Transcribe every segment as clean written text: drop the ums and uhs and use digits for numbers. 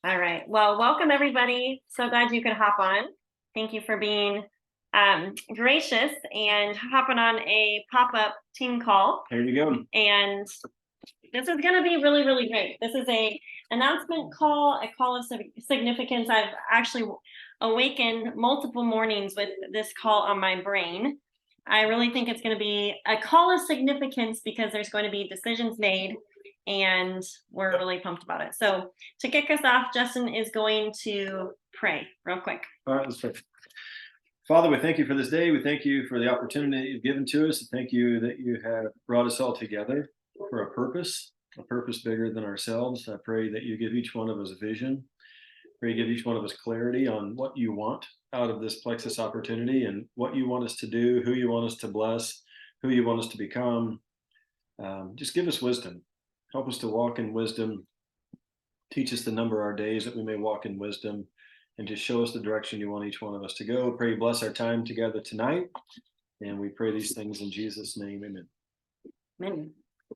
All right. Well, welcome everybody. So glad you could hop on. Thank you for being gracious and hopping on a pop-up team call. There you go. And this is going to be really, really great. This is a announcement call, a call of significance. I've actually awakened multiple mornings with this call on my brain. I really think it's going to be a call of significance because there's going to be decisions made, and we're really pumped about it. So to kick us off, Justin is going to pray real quick. All right, let's pray. Father, we thank you for this day. We thank you for the opportunity you've given to us. Thank you that you have brought us all together for a purpose bigger than ourselves. I pray that you give each one of us a vision. Pray you give each one of us clarity on what you want out of this Plexus opportunity and what you want us to do, who you want us to bless, who you want us to become. Just give us wisdom. Help us to walk in wisdom. Teach us the number of our days that we may walk in wisdom, and just show us the direction you want each one of us to go. Pray you bless our time together tonight. And we pray these things in Jesus' name. Amen. Amen.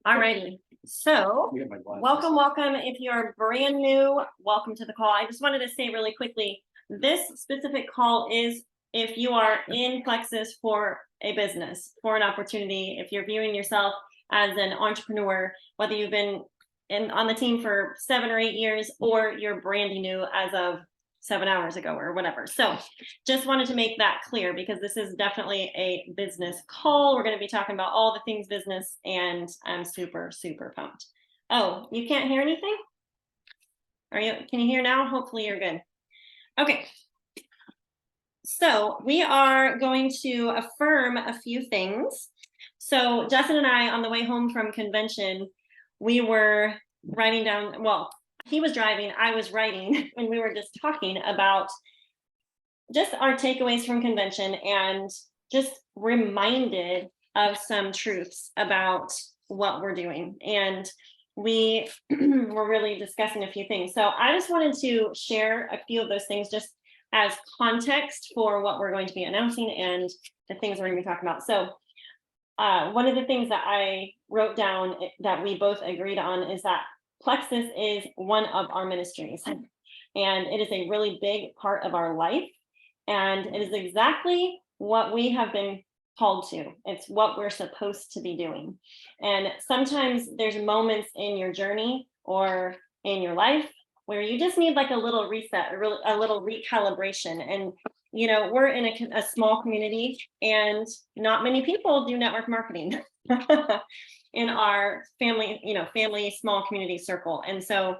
All righty. So welcome. If you're brand new, welcome to the call. I just wanted to say really quickly, this specific call is if you are in Plexus for a business, for an opportunity, if you're viewing yourself as an entrepreneur, whether you've been on the team for 7 or 8 years, or you're brand new as of 7 hours ago or whatever. So just wanted to make that clear because this is definitely a business call. We're going to be talking about all the things business, and I'm super, super pumped. Oh, you can't hear anything? Can you hear now? Hopefully you're good. Okay. So we are going to affirm a few things. So Justin and I, on the way home from convention, we were writing down, well, he was driving, I was writing, and we were just talking about just our takeaways from convention and just reminded of some truths about what we're doing. And we were really discussing a few things. So I just wanted to share a few of those things just as context for what we're going to be announcing and the things we're going to be talking about. So one of the things that I wrote down that we both agreed on is that Plexus is one of our ministries, and it is a really big part of our life, and it is exactly what we have been called to. It's what we're supposed to be doing. And sometimes there's moments in your journey or in your life where you just need like a little reset, a little recalibration. And we're in a small community, and not many people do network marketing in our family small community circle. And so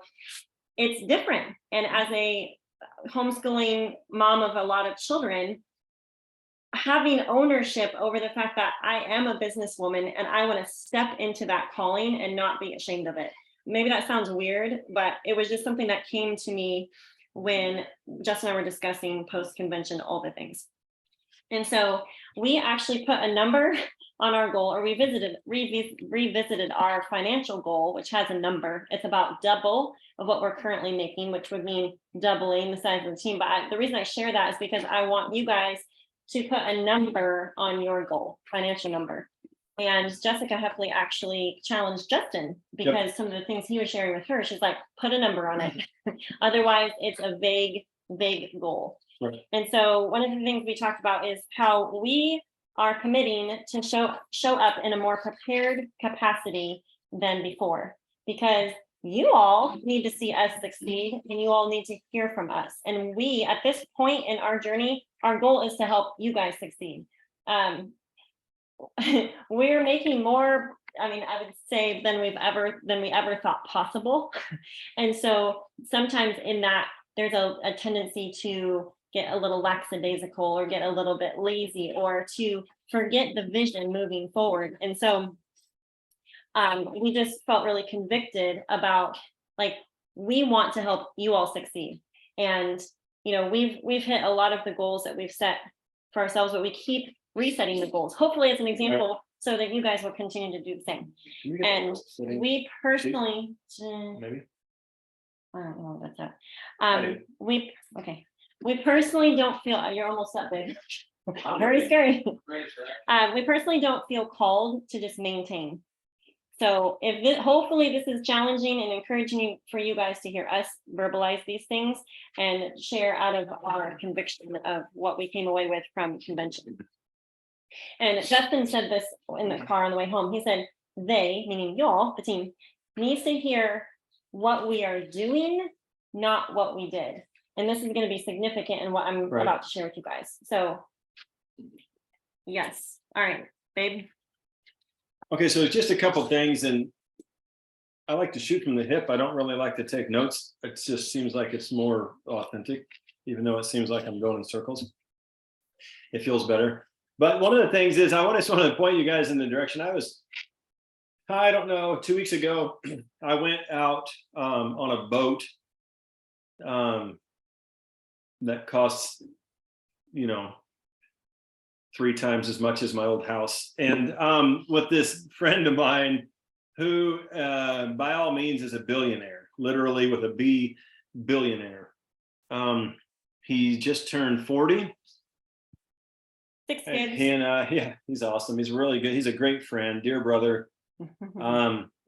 it's different. And as a homeschooling mom of a lot of children, having ownership over the fact that I am a businesswoman and I want to step into that calling and not be ashamed of it. Maybe that sounds weird, but it was just something that came to me when Justin and I were discussing post-convention, all the things. And so we actually put a number on our goal, or revisited our financial goal, which has a number. It's about double of what we're currently making, which would mean doubling the size of the team. But the reason I share that is because I want you guys to put a number on your goal, financial number. And Jessica Heffley actually challenged Justin because some of the things he was sharing with her, she's like, put a number on it. Otherwise, it's a vague goal. Right. And so one of the things we talked about is how we are committing to show up in a more prepared capacity than before, because you all need to see us succeed and you all need to hear from us. And we, at this point in our journey, our goal is to help you guys succeed. We're making more, I would say, than we ever thought possible. And so sometimes in that, there's a tendency to get a little lackadaisical or get a little bit lazy or to forget the vision moving forward. And so we just felt really convicted about, like, we want to help you all succeed. And we've hit a lot of the goals that we've set for ourselves, but we keep resetting the goals, hopefully as an example, so that you guys will continue to do the same. And we personally, maybe I don't know about that. We personally don't feel, you're almost up, babe. Very scary. We personally don't feel called to just maintain. So hopefully this is challenging and encouraging for you guys to hear us verbalize these things and share out of our conviction of what we came away with from convention. And Justin said this in the car on the way home. He said, they, meaning y'all, the team, needs to hear what we are doing, not what we did. And this is going to be significant in what I'm Right. about to share with you guys. So, yes. All right, babe. Okay, so just a couple things, and I like to shoot from the hip. I don't really like to take notes. It just seems like it's more authentic, even though it seems like I'm going in circles. It feels better. But one of the things is I just want to point you guys in the direction I don't know, 2 weeks ago, I went out on a boat that costs, 3 times as much as my old house. And with this friend of mine who, by all means, is a billionaire, literally with a B, billionaire. He just turned 40. 6 kids. And yeah, he's awesome. He's really good. He's a great friend, dear brother,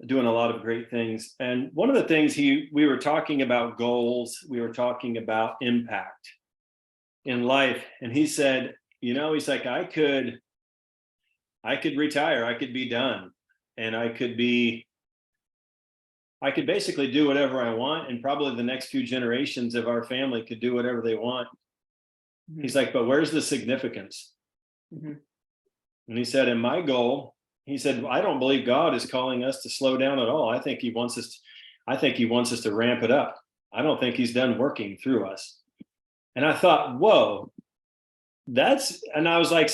doing a lot of great things. And one of the things we were talking about goals, we were talking about impact in life. And he said, he's like, I could retire, I could be done, and I could basically do whatever I want, and probably the next few generations of our family could do whatever they want. Mm-hmm. He's like, but where's the significance? Mm-hmm. And he said, and my goal, he said, I don't believe God is calling us to slow down at all. I think he wants us to ramp it up. I don't think he's done working through us. And I thought, whoa, and I was like,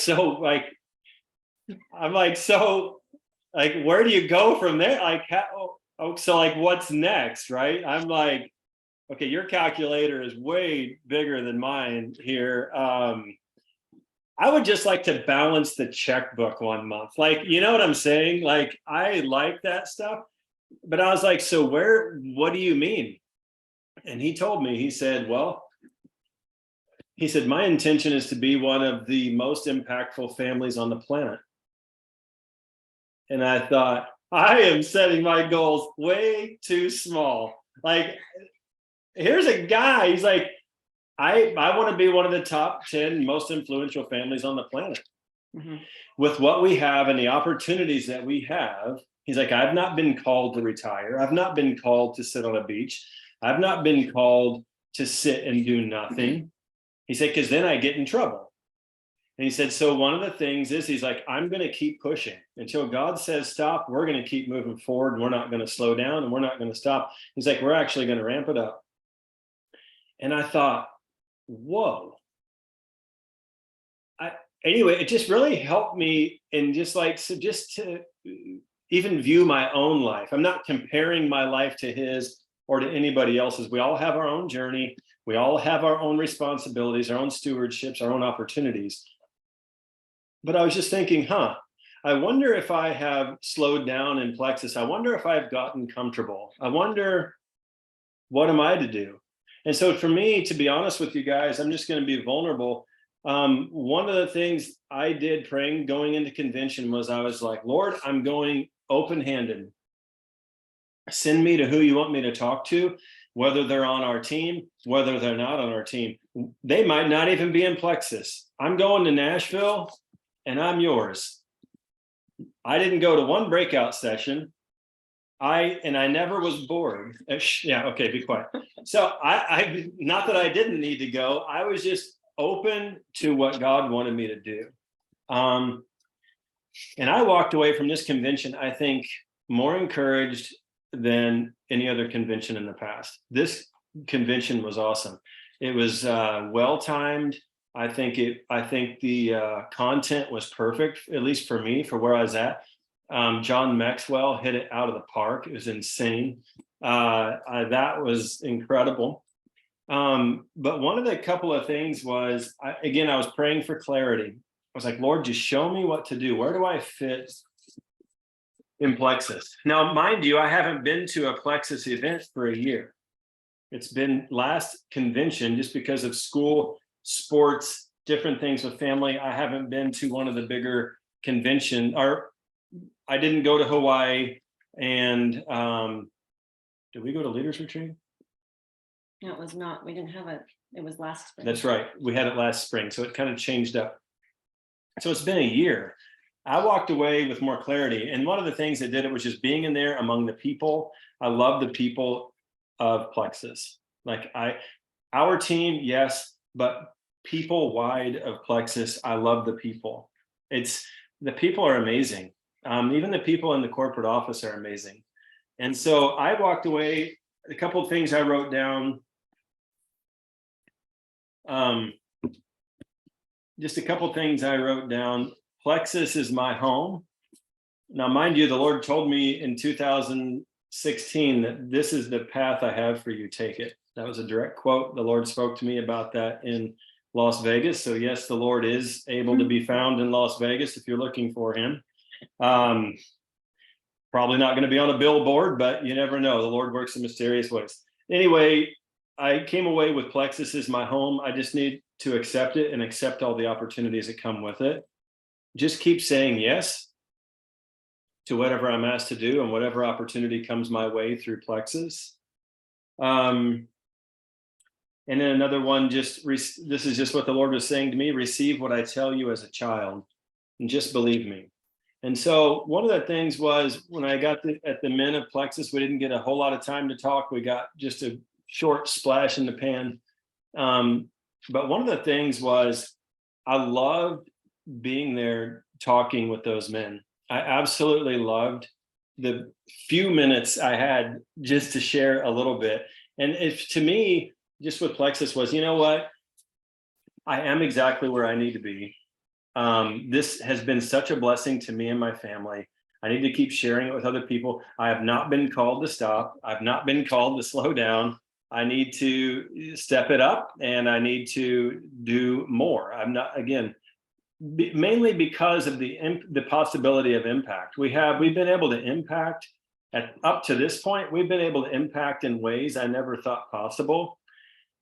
where do you go from there? Like, what's next, right? I'm like, okay, your calculator is way bigger than mine here. I would just like to balance the checkbook one month. Like, you know what I'm saying? Like, I like that stuff, but I was like, so what do you mean? And he told me, he said, my intention is to be one of the most impactful families on the planet. And I thought, I am setting my goals way too small. Like, here's a guy, he's like, I want to be one of the top 10 most influential families on the planet. Mm-hmm. With what we have and the opportunities that we have. He's like, I've not been called to retire. I've not been called to sit on a beach. I've not been called to sit and do nothing. He said, because then I get in trouble. And he said, so one of the things is, he's like, I'm going to keep pushing until God says stop. We're going to keep moving forward, and we're not going to slow down, and we're not going to stop. He's like, we're actually going to ramp it up. And I thought, whoa. Anyway, it just really helped me in just to even view my own life. I'm not comparing my life to his or to anybody else's. We all have our own journey. We all have our own responsibilities, our own stewardships, our own opportunities. But I was just thinking, I wonder if I have slowed down in Plexus. I wonder if I've gotten comfortable. I wonder, what am I to do? And so for me, to be honest with you guys, I'm just going to be vulnerable. One of the things I did praying going into convention was I was like, Lord, I'm going open-handed. Send me to who you want me to talk to, whether they're on our team, whether they're not on our team. They might not even be in Plexus. I'm going to Nashville, and I'm yours. I didn't go to one breakout session. I never was bored. Yeah, okay, be quiet. So I not that I didn't need to go. I was just open to what God wanted me to do. And I walked away from this convention, I think, more encouraged than any other convention in the past. This convention was awesome. It was well-timed. I think the content was perfect, at least for me, for where I was at. John Maxwell hit it out of the park. It was insane. That was incredible. But one of the couple of things was, I was praying for clarity. I was like, Lord, just show me what to do. Where do I fit in Plexus? Now, mind you, I haven't been to a Plexus event for a year. It's been last convention, just because of school, sports, different things with family. I haven't been to one of the bigger convention, or I didn't go to Hawaii. And did we go to Leaders Retreat? No, it was not. We didn't have it. It was last spring. That's right. We had it last spring, so it kind of changed up. So it's been a year. I walked away with more clarity. And one of the things that did it was just being in there among the people. I love the people of Plexus. Like our team, yes, but people wide of Plexus, I love the people. The people are amazing. Even the people in the corporate office are amazing. And so I walked away, a couple of things I wrote down. Just a couple of things I wrote down. Plexus is my home. Now, mind you, the Lord told me in 2016 that this is the path I have for you, take it. That was a direct quote. The Lord spoke to me about that in Las Vegas. So yes, the Lord is able to be found in Las Vegas if you're looking for him. Probably not going to be on a billboard, but you never know. The Lord works in mysterious ways. Anyway, I came away with Plexus as my home. I just need to accept it and accept all the opportunities that come with it. Just keep saying yes to whatever I'm asked to do and whatever opportunity comes my way through Plexus. And then another one, this is just what the Lord was saying to me: receive what I tell you as a child and just believe me. And so one of the things was, when I got at the men of Plexus, we didn't get a whole lot of time to talk. We got just a short splash in the pan. But one of the things was, I loved being there talking with those men. I absolutely loved the few minutes I had just to share a little bit. And if to me, just with Plexus was, you know what? I am exactly where I need to be. This has been such a blessing to me and my family. I need to keep sharing it with other people. I have not been called to stop. I've not been called to slow down. I need to step it up, and I need to do more. I'm not, again, mainly because of the possibility of impact. We've been able to impact up to this point. We've been able to impact in ways I never thought possible.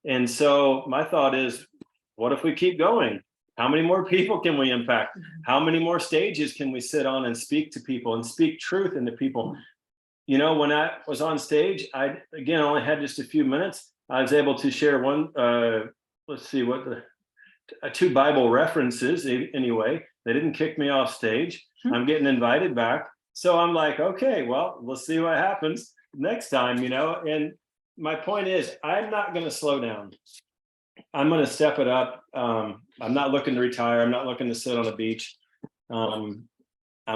And so my thought is, what if we keep going? How many more people can we impact? How many more stages can we sit on and speak to people and speak truth into people? You know, when I was on stage, I, again, only had just a few minutes. I was able to share two Bible references anyway. They didn't kick me off stage. I'm getting invited back. So I'm like, okay, well, we'll see what happens next time, you know? And my point is, I'm not going to slow down. I'm going to step it up. I'm not looking to retire. I'm not looking to sit on a beach. I'm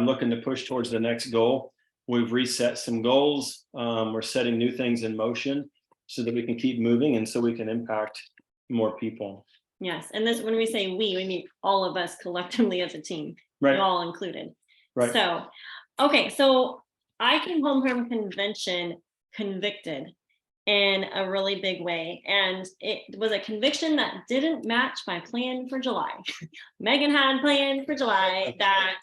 looking to push towards the next goal. We've reset some goals. We're setting new things in motion so that we can keep moving and so we can impact more people. Yes. And this, when we say we mean all of us collectively as a team, Right. We're all included. Right. So, okay. So I came home from convention convicted in a really big way. And it was a conviction that didn't match my plan for July. Megan had planned for July that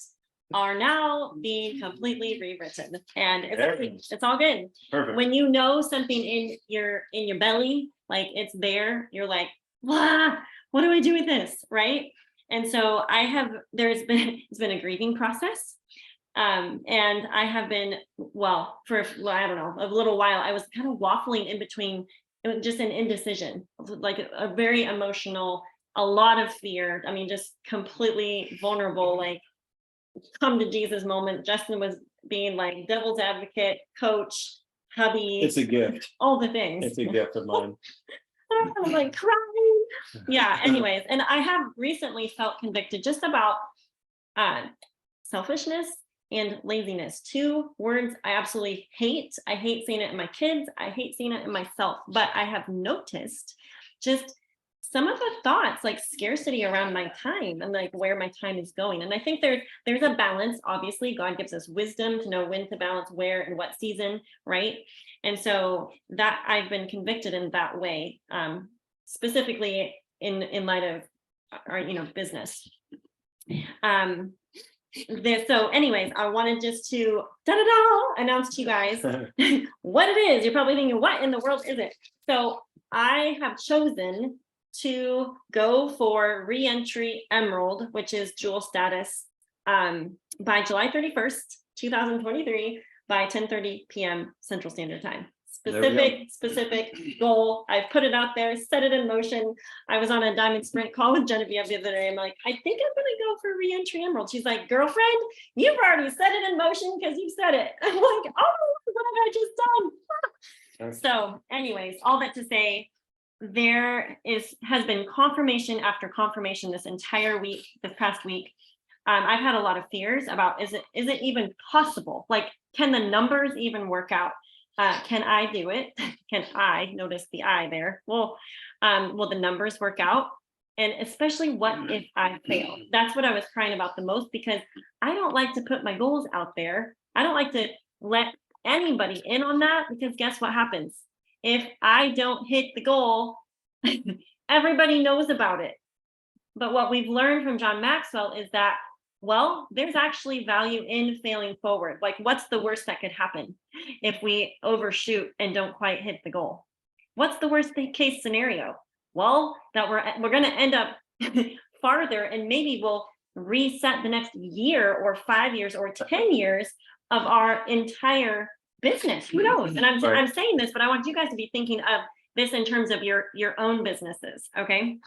are now being completely rewritten, and it's all good. Perfect. When you know something in your belly, like it's there, you're like, what do I do with this, right? And so it's been a grieving process, and I have been, for I don't know, a little while. I was kind of waffling in between, just an indecision, like a very emotional, a lot of fear. I mean, just completely vulnerable, like come to Jesus moment. Justin was being like devil's advocate, coach, hubby. It's a gift. All the things. It's a gift of mine. I'm like crying. Yeah. Anyways, and I have recently felt convicted just about selfishness and laziness. Two words I absolutely hate. I hate seeing it in my kids. I hate seeing it in myself. But I have noticed just some of the thoughts, like scarcity around my time and like where my time is going. And I think there's a balance. Obviously, God gives us wisdom to know when to balance where and what season, right? And so that I've been convicted in that way, specifically in light of our, business. So anyways, I wanted just to announce to you guys what it is. You're probably thinking, what in the world is it? So I have chosen to go for Reentry Emerald, which is jewel status, by July 31st, 2023. by 10:30 p.m. Central Standard Time. There we go. Specific goal. I've put it out there, set it in motion. I was on a Diamond Sprint call with Genevieve the other day. I'm like, I think I'm gonna go for Reentry Emerald. She's like, girlfriend, you've already set it in motion because you said it. I'm like, oh, what have I just done? So anyways, all that to say, has been confirmation after confirmation this entire week, this past week. I've had a lot of fears about, is it even possible? Like, can the numbers even work out? Can I do it? Can I, notice the I there? Well, will the numbers work out? And especially, what if I fail? That's what I was crying about the most, because I don't like to put my goals out there. I don't like to let anybody in on that, because guess what happens? If I don't hit the goal, everybody knows about it. But what we've learned from John Maxwell is that, well, there's actually value in failing forward. Like, what's the worst that could happen if we overshoot and don't quite hit the goal? What's the worst case scenario? Well, that we're going to end up farther, and maybe we'll reset the next year or 5 years or 10 years of our entire business. Who knows? And I'm saying this, but I want you guys to be thinking of this in terms of your own businesses. Okay.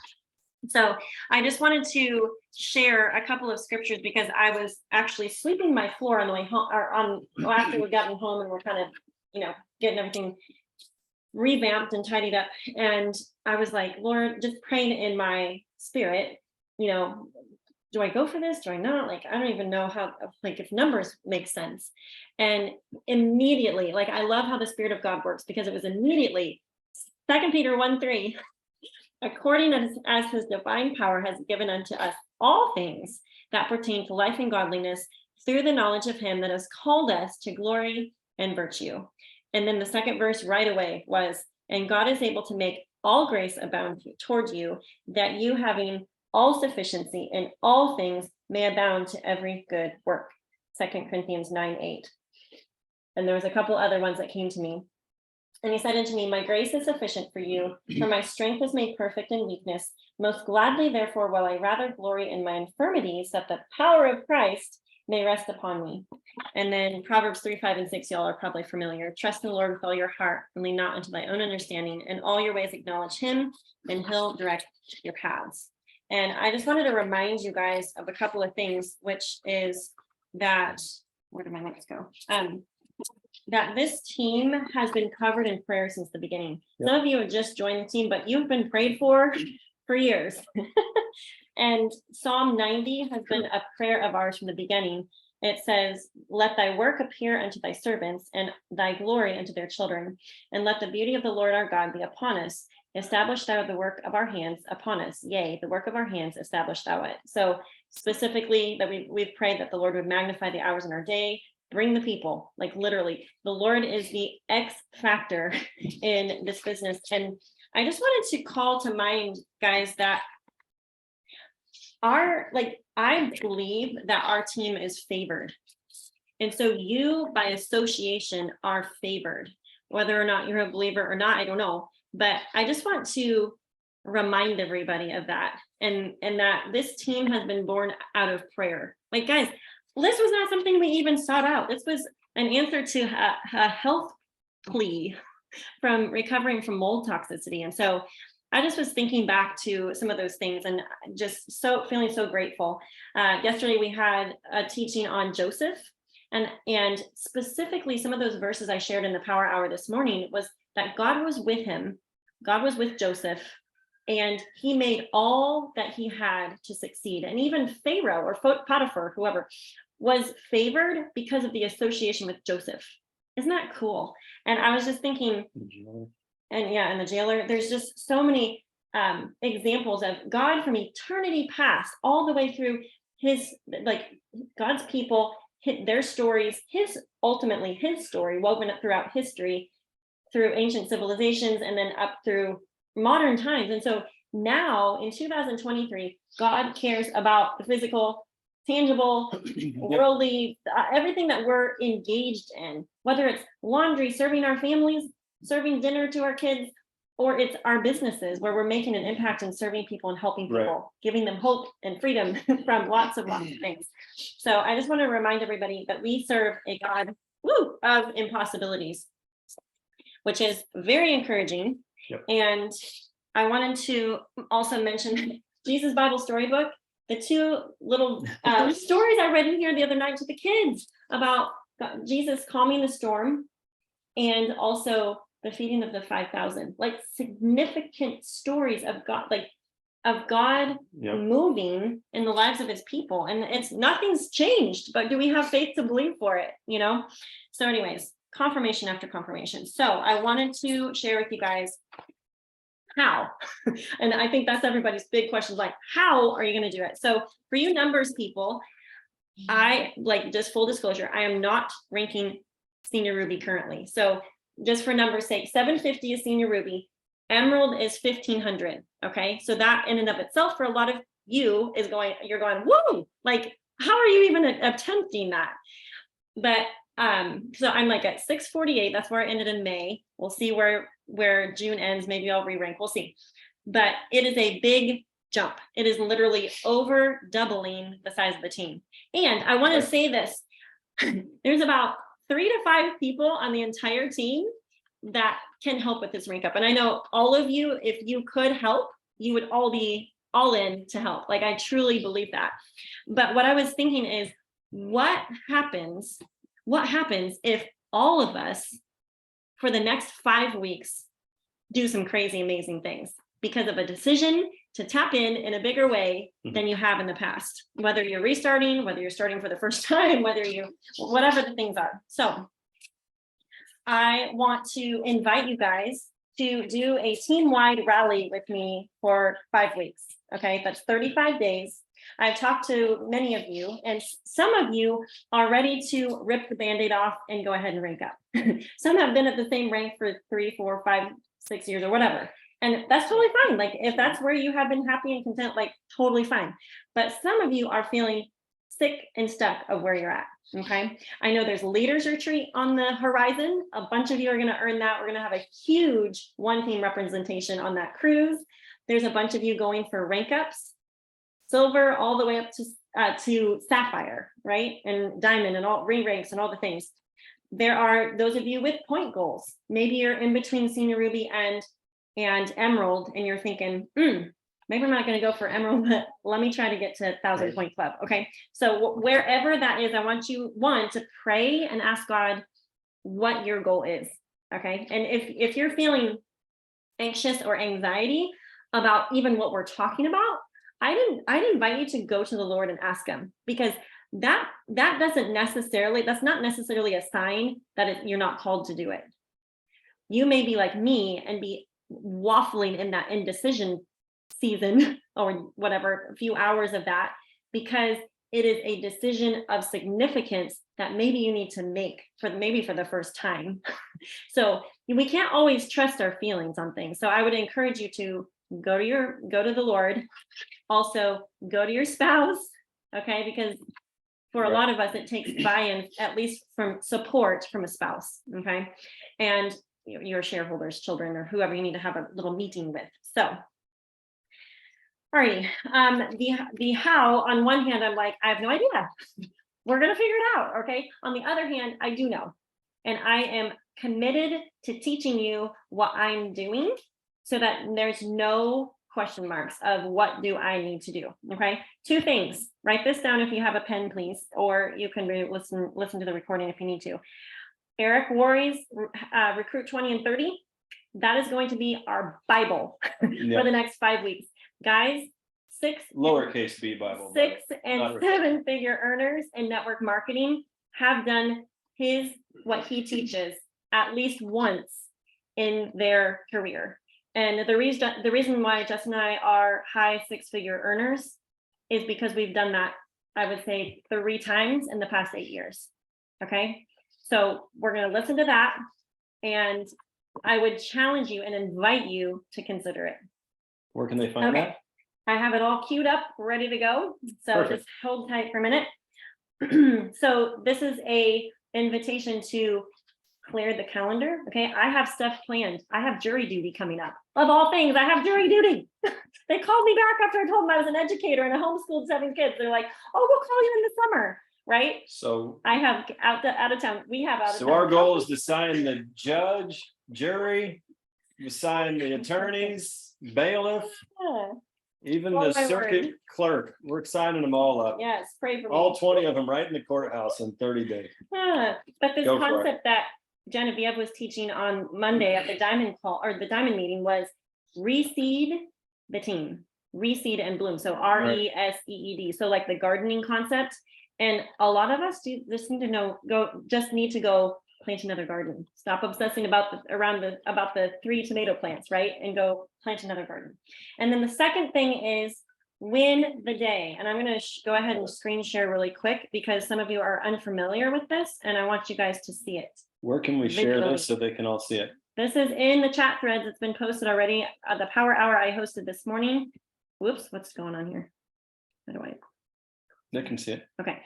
So I just wanted to share a couple of scriptures, because I was actually sweeping my floor on the way home, or after we gotten home, and we're kind of, getting everything revamped and tidied up. And I was like, Lord, just praying in my spirit, do I go for this? Do I not? Like, I don't even know how, like, if numbers make sense. And immediately, like, I love how the Spirit of God works, because it was immediately 2 Peter 1:3. According as his divine power has given unto us all things that pertain to life and godliness, through the knowledge of him that has called us to glory and virtue. And then the second verse right away was, and God is able to make all grace abound toward you, that you, having all sufficiency in all things, may abound to every good work. 2 Corinthians 9:8. And there was a couple other ones that came to me. And he said unto me, my grace is sufficient for you, for my strength is made perfect in weakness. Most gladly, therefore, will I rather glory in my infirmities, that the power of Christ may rest upon me. And then Proverbs 3:5-6, y'all are probably familiar. Trust in the Lord with all your heart, and lean not unto thy own understanding. In all your ways acknowledge him, and he'll direct your paths. And I just wanted to remind you guys of a couple of things, which is that, where did my notes go? That this team has been covered in prayer since the beginning. Some of you have just joined the team, but you've been prayed for years. And Psalm 90 has been a prayer of ours from the beginning. It says, let thy work appear unto thy servants, and thy glory unto their children. And let the beauty of the Lord our God be upon us. Establish thou the work of our hands upon us. Yea, the work of our hands, establish thou it. So specifically, that we've prayed that the Lord would magnify the hours in our day, bring the people, like literally, the Lord is the X factor in this business. And I just wanted to call to mind, guys, that I believe that our team is favored. And so you, by association, are favored. Whether or not you're a believer or not, I don't know. But I just want to remind everybody of that. And that this team has been born out of prayer. Like, guys, this was not something we even sought out. This was an answer to a health plea from recovering from mold toxicity. And so I just was thinking back to some of those things, and just feeling so grateful. Yesterday we had a teaching on Joseph, and specifically some of those verses I shared in the Power Hour this morning was that God was with him. God was with Joseph, and he made all that he had to succeed. And even Pharaoh or Potiphar, whoever, was favored because of the association with Joseph. Isn't that cool? And I was just thinking, and the jailer, there's just so many examples of God from eternity past, all the way through God's people, their stories, ultimately his story woven up throughout history, through ancient civilizations, and then up through modern times. And so now in 2023, God cares about the physical, tangible, worldly, everything that we're engaged in, whether it's laundry, serving our families, serving dinner to our kids, or it's our businesses where we're making an impact and serving people and helping people, giving them hope and freedom from lots of things. So I just want to remind everybody that we serve a God of impossibilities, which is very encouraging. Yep. And I wanted to also mention Jesus Bible Storybook, the two little stories I read in here the other night to the kids about Jesus calming the storm and also the feeding of the 5,000, like significant stories of God, like of God Yep. moving in the lives of his people. And it's nothing's changed, but do we have faith to believe for it? So anyways, confirmation after confirmation. So I wanted to share with you guys how, and I think that's everybody's big question, like, how are you going to do it? So for you numbers people, I like, just full disclosure, I am not ranking Senior Ruby currently. So just for numbers sake, 750 is Senior Ruby, Emerald is 1,500. Okay, so that in and of itself for a lot of you is you're going, whoa, like, how are you even attempting that? But so I'm like at 648, that's where I ended in May. We'll see where June ends. Maybe I'll re-rank, we'll see. But it is a big jump. It is literally over doubling the size of the team. And I want to say this, there's about 3 to 5 people on the entire team that can help with this rank up. And I know all of you, if you could help, you would all be all in to help. Like, I truly believe that. But what I was thinking is, what happens if all of us for the next 5 weeks do some crazy, amazing things because of a decision to tap in a bigger way than you have in the past, whether you're restarting, whether you're starting for the first time, whatever the things are. So I want to invite you guys to do a team-wide rally with me for 5 weeks. Okay, that's 35 days. I've talked to many of you, and some of you are ready to rip the Band-Aid off and go ahead and rank up. Some have been at the same rank for 3, 4, 5, 6 years or whatever. And that's totally fine. Like, if that's where you have been happy and content, like, totally fine. But some of you are feeling sick and stuck of where you're at. Okay, I know there's leaders retreat on the horizon. A bunch of you are going to earn that. We're going to have a huge one team representation on that cruise. There's a bunch of you going for rank ups, silver all the way up to sapphire, right? And diamond and all re-ranks and all the things. There are those of you with point goals. Maybe you're in between Senior Ruby and Emerald, and you're thinking, maybe I'm not going to go for Emerald, but let me try to get to 1,000 point club. Okay, so wherever that is, I want you to pray and ask God what your goal is. Okay, and if you're feeling anxious or anxiety about even what we're talking about, I'd invite you to go to the Lord and ask him, because that's not necessarily a sign that you're not called to do it. You may be like me and be waffling in that indecision season or whatever, a few hours of that, because it is a decision of significance that maybe you need to make for the first time. So we can't always trust our feelings on things. So I would encourage you to go to the Lord. Also go to your spouse, okay? Because for a lot of us, it takes buy-in, at least from support from a spouse, okay? And your shareholders, children, or whoever you need to have a little meeting with. So, alrighty, the how, on one hand, I'm like, I have no idea. We're gonna figure it out, okay? On the other hand, I do know. And I am committed to teaching you what I'm doing so that there's no question marks of what do I need to do, okay? 2 things, write this down if you have a pen, please, or you can listen to the recording if you need to. Eric Worre's Recruit 20 and 30, that is going to be our Bible for the next 5 weeks. Guys, lowercase b Bible. 6 and 7 figure earners in network marketing have done what he teaches at least once in their career. And the reason why Justin and I are high 6-figure earners is because we've done that, I would say, 3 times in the past 8 years. Okay, so we're going to listen to that, and I would challenge you and invite you to consider it. Where can they find that? I have it all queued up, ready to go. So Perfect. Just hold tight for a minute. So this is a invitation to clear the calendar. Okay, I have stuff planned. I have jury duty coming up. Of all things, I have jury duty. They called me back after I told them I was an educator and I homeschooled 7 kids. They're like, oh, we'll call you in the summer. right? So, I have out of town. We have out of town. so our goal is to sign the judge, jury, we sign the attorneys, bailiff, Yeah. even Oh, the my circuit word. clerk. We're signing them all up. Yes, pray for me. All 20 of them right in the courthouse in 30 days. But this Go for it. concept that Genevieve was teaching on Monday at the Diamond call or the Diamond meeting was reseed the team, reseed and bloom. So RESEED. So like the gardening concept. And a lot of us just need to go plant another garden. Stop obsessing about the 3 tomato plants, right? And go plant another garden. And then the second thing is win the day. And I'm going to go ahead and screen share really quick because some of you are unfamiliar with this and I want you guys to see it. Where can we share Visually. this so they can all see it? This is in the chat threads. It's been posted already. The power hour I hosted this morning. Whoops, what's going on here? How do I? They can see it. Okay.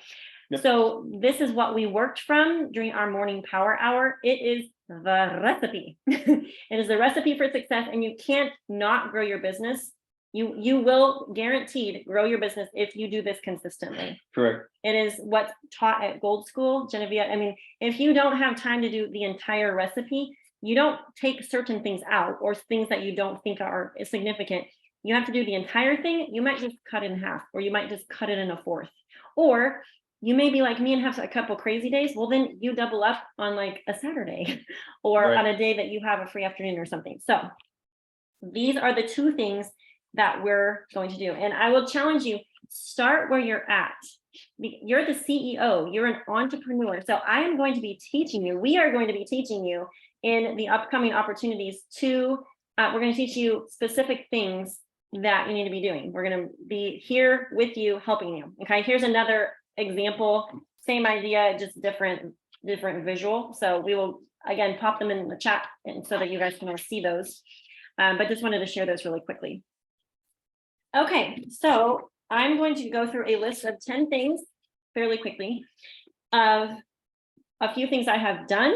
Yep. So this is what we worked from during our morning power hour. It is the recipe. It is the recipe for success, and you can't not grow your business. You will guaranteed grow your business if you do this consistently. Correct. It is what's taught at Gold School, Genevieve. I mean, if you don't have time to do the entire recipe, you don't take certain things out or things that you don't think are significant. You have to do the entire thing. You might just cut it in half, or you might just cut it in a fourth, or you may be like me and have a couple crazy days. Well, then you double up on like a Saturday or Right. on a day that you have a free afternoon or something. So these are the 2 things that we're going to do. And I will challenge you, start where you're at. You're the CEO, you're an entrepreneur. So I am going to be teaching you, we are going to be teaching you in the upcoming opportunities we're going to teach you specific things that you need to be doing. We're going to be here with you, helping you. Okay, here's another example, same idea, just different visual. So we will again pop them in the chat and so that you guys can see those. But just wanted to share those really quickly. Okay, so I'm going to go through a list of 10 things fairly quickly of a few things I have done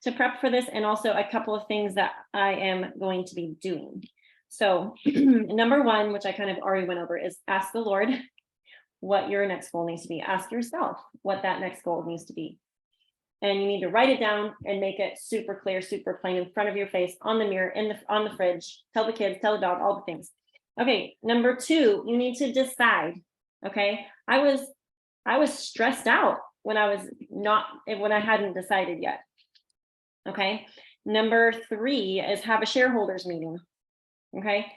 to prep for this, and also a couple of things that I am going to be doing. So number 1, which I kind of already went over, is ask the Lord what your next goal needs to be. Ask yourself what that next goal needs to be. And you need to write it down and make it super clear, super plain in front of your face, on the mirror, on the fridge, tell the kids, tell the dog, all the things. Okay, number 2, you need to decide. Okay, I was stressed out when I hadn't decided yet. Okay, number 3 is have a shareholders meeting. Okay,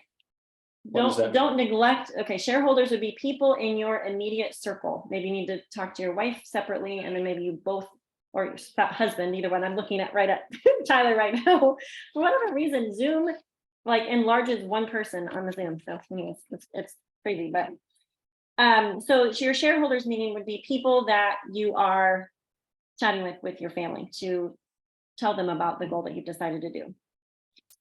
don't neglect. Okay, shareholders would be people in your immediate circle. Maybe you need to talk to your wife separately, and then maybe you both, or your husband, either one. I'm looking at right at Tyler right now. For whatever reason, Zoom like enlarges one person on the Zoom. So anyways, it's crazy. But so your shareholders meeting would be people that you are chatting with your family to tell them about the goal that you've decided to do.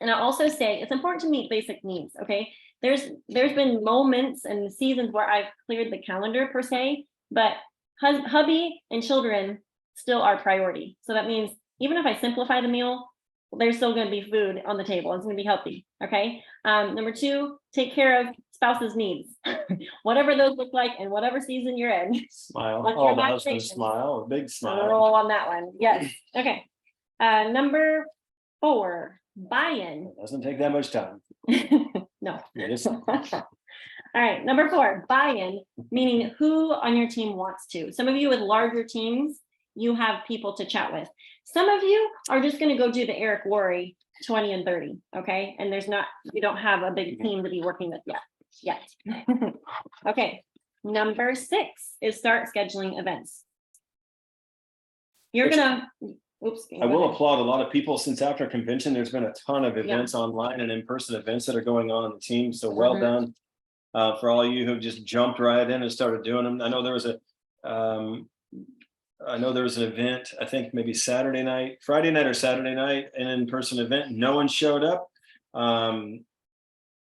And I also say it's important to meet basic needs. Okay, there's been moments and seasons where I've cleared the calendar per se, but hubby and children still are priority. So that means even if I simplify the meal, there's still going to be food on the table. It's going to be healthy. Okay. Number 2, take care of spouse's needs, whatever those look like, and whatever season you're in. Smile. What's Oh, your the husband imagination? smile. A big smile. Roll on that one. Yes. Okay. Number 4, buy-in. Doesn't take that much time. No. Yes. All right. Number 4, buy-in, meaning who on your team wants to. Some of you with larger teams, you have people to chat with. Some of you are just going to go do the Eric Worre 20 and 30. Okay. And you don't have a big team to be working with yet. Okay. Number 6 is start scheduling events. You're going to, oops. I will applaud a lot of people since after convention, there's been a ton of events online and in-person events that are going on in the team. So well done for all you who've just jumped right in and started doing them. I know there was an event, I think maybe Friday night or Saturday night, an in-person event. No one showed up. And